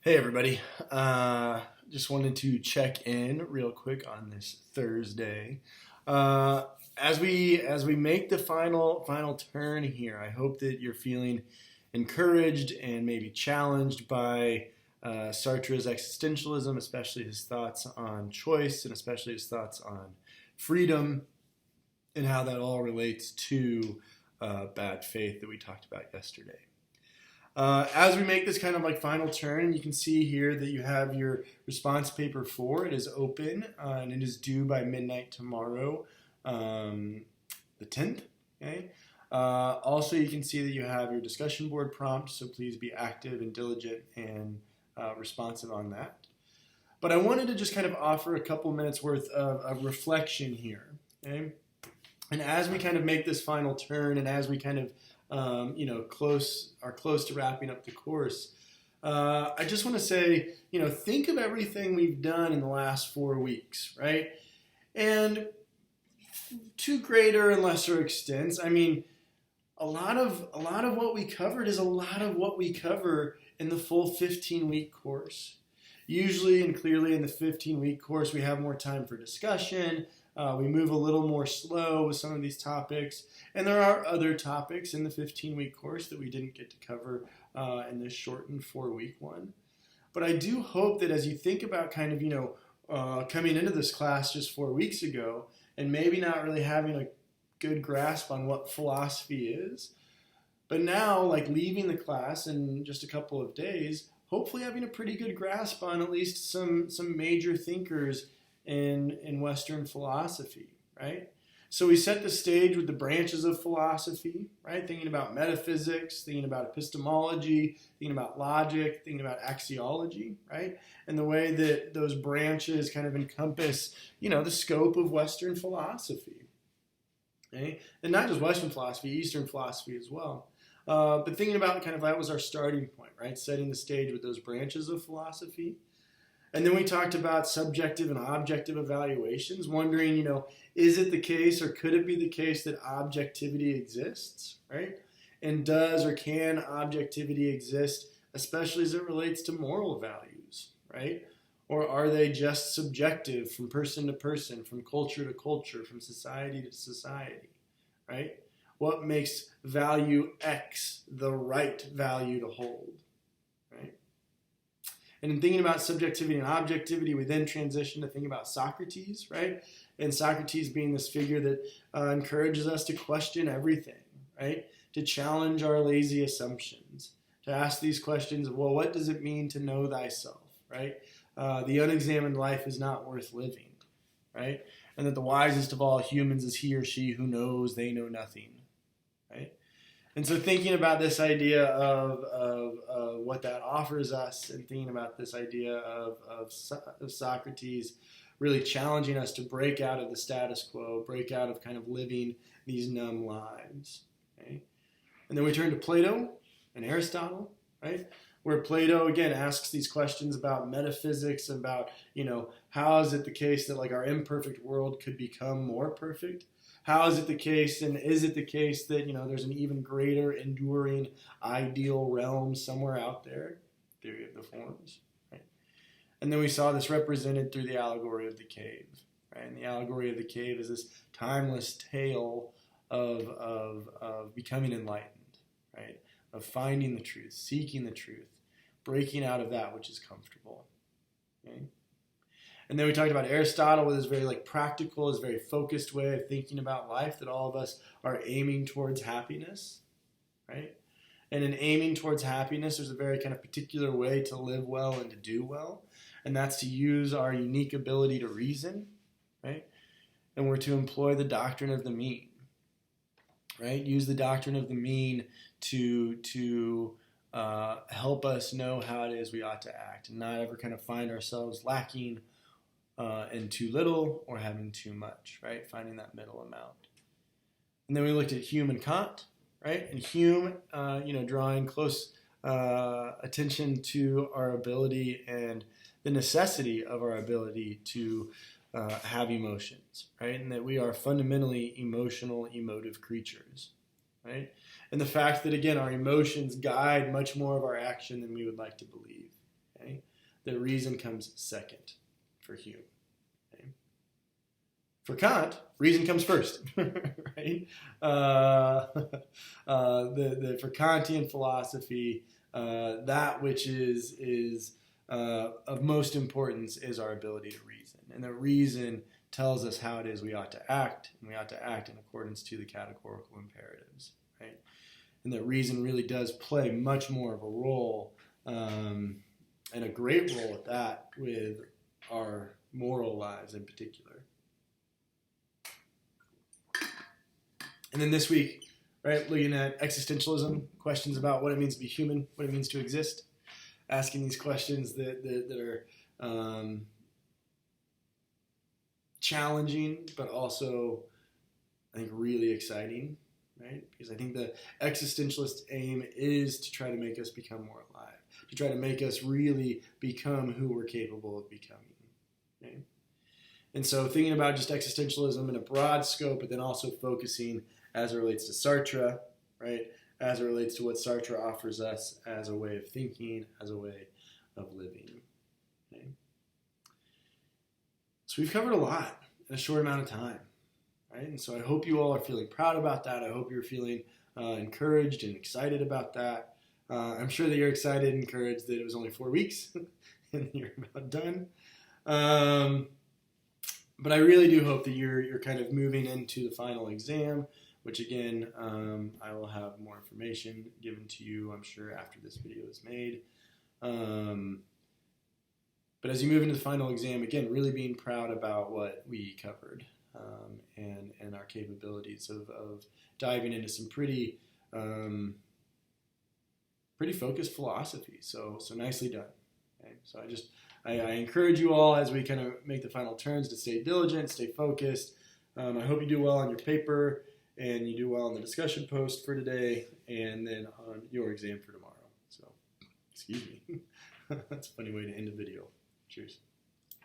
Hey everybody. Just wanted to check in real quick on this Thursday. Uh, as we make the final turn here, I hope that you're feeling encouraged and maybe challenged by Sartre's existentialism, especially his thoughts on choice and especially his thoughts on freedom and how that all relates to bad faith that we talked about yesterday. As we make this kind of like final turn, you can see here that you have your response paper 4. It is open and it is due by midnight tomorrow, the 10th. Okay. Also, you can see that you have your discussion board prompt, so please be active and diligent and responsive on that. But I wanted to just kind of offer a couple minutes worth of reflection here. Okay. And as we kind of make this final turn, and as we kind of close to wrapping up the course, I just want to say, think of everything we've done in the last 4 weeks, right? And to greater and lesser extents, I mean, a lot of what we covered is a lot of what we cover in the full 15-week course. Usually and clearly in the 15-week course, we have more time for discussion. We move a little more slow with some of these topics. And there are other topics in the 15-week course that we didn't get to cover in this shortened 4-week one. But I do hope that as you think about kind of, coming into this class just 4 weeks ago and maybe not really having a good grasp on what philosophy is, but now like leaving the class in just a couple of days, hopefully having a pretty good grasp on at least some major thinkers in Western philosophy, right? So we set the stage with the branches of philosophy, right? Thinking about metaphysics, thinking about epistemology, thinking about logic, thinking about axiology, right? And the way that those branches kind of encompass, the scope of Western philosophy, okay? And not just Western philosophy, Eastern philosophy as well. But thinking about kind of that was our starting point, right? Setting the stage with those branches of philosophy. And then we talked about subjective and objective evaluations, wondering, is it the case or could it be the case that objectivity exists, right? And does or can objectivity exist, especially as it relates to moral values, right? Or are they just subjective from person to person, from culture to culture, from society to society, right? What makes value X the right value to hold, right? And in thinking about subjectivity and objectivity, we then transition to thinking about Socrates, right? And Socrates being this figure that encourages us to question everything, right? To challenge our lazy assumptions, to ask these questions of, well, what does it mean to know thyself, right? The unexamined life is not worth living, right? And that the wisest of all humans is he or she who knows they know nothing, right? And so thinking about this idea of what that offers us and thinking about this idea of Socrates really challenging us to break out of the status quo, break out of kind of living these numb lives. Okay? And then we turn to Plato and Aristotle, right? Where Plato, again, asks these questions about metaphysics, about, how is it the case that like our imperfect world could become more perfect? How is it the case, and is it the case that, there's an even greater, enduring, ideal realm somewhere out there? Theory of the forms, right? And then we saw this represented through the allegory of the cave, right? And the allegory of the cave is this timeless tale of becoming enlightened, right? Of finding the truth, seeking the truth, breaking out of that which is comfortable, okay? And then we talked about Aristotle with his very practical, his very focused way of thinking about life, that all of us are aiming towards happiness, right? And in aiming towards happiness, there's a very kind of particular way to live well and to do well. And that's to use our unique ability to reason, right? And we're to employ the doctrine of the mean, right? Use the doctrine of the mean to help us know how it is we ought to act and not ever kind of find ourselves lacking and too little or having too much, right? Finding that middle amount. And then we looked at Hume and Kant, right? And Hume, drawing close attention to our ability and the necessity of our ability to have emotions, right? And that we are fundamentally emotive creatures, right? And the fact that, again, our emotions guide much more of our action than we would like to believe. Okay? That reason comes second for Hume. Okay? For Kant, reason comes first, right? For Kantian philosophy, that which is of most importance is our ability to reason. And the reason tells us how it is we ought to act, and we ought to act in accordance to the categorical imperatives, right? And that reason really does play much more of a role, and a great role at that, with our moral lives in particular. And then this week, right, looking at existentialism, questions about what it means to be human, what it means to exist, asking these questions that are challenging, but also, I think, really exciting, right? Because I think the existentialist aim is to try to make us become more alive, to try to make us really become who we're capable of becoming, okay? And so thinking about just existentialism in a broad scope, but then also focusing as it relates to Sartre, right? As it relates to what Sartre offers us as a way of thinking, as a way of living. Okay? So we've covered a lot in a short amount of time, right? And so I hope you all are feeling proud about that. I hope you're feeling encouraged and excited about that. I'm sure that you're excited and encouraged that it was only 4 weeks and you're about done. But I really do hope that you're kind of moving into the final exam, which again, I will have more information given to you, I'm sure, after this video is made. But as you move into the final exam, again, really being proud about what we covered, and our capabilities of diving into some pretty focused philosophy. So nicely done. Okay? So I encourage you all, as we kind of make the final turns, to stay diligent, stay focused. I hope you do well on your paper, and you do well on the discussion post for today, and then on your exam for tomorrow. So, excuse me. That's a funny way to end a video. Cheers.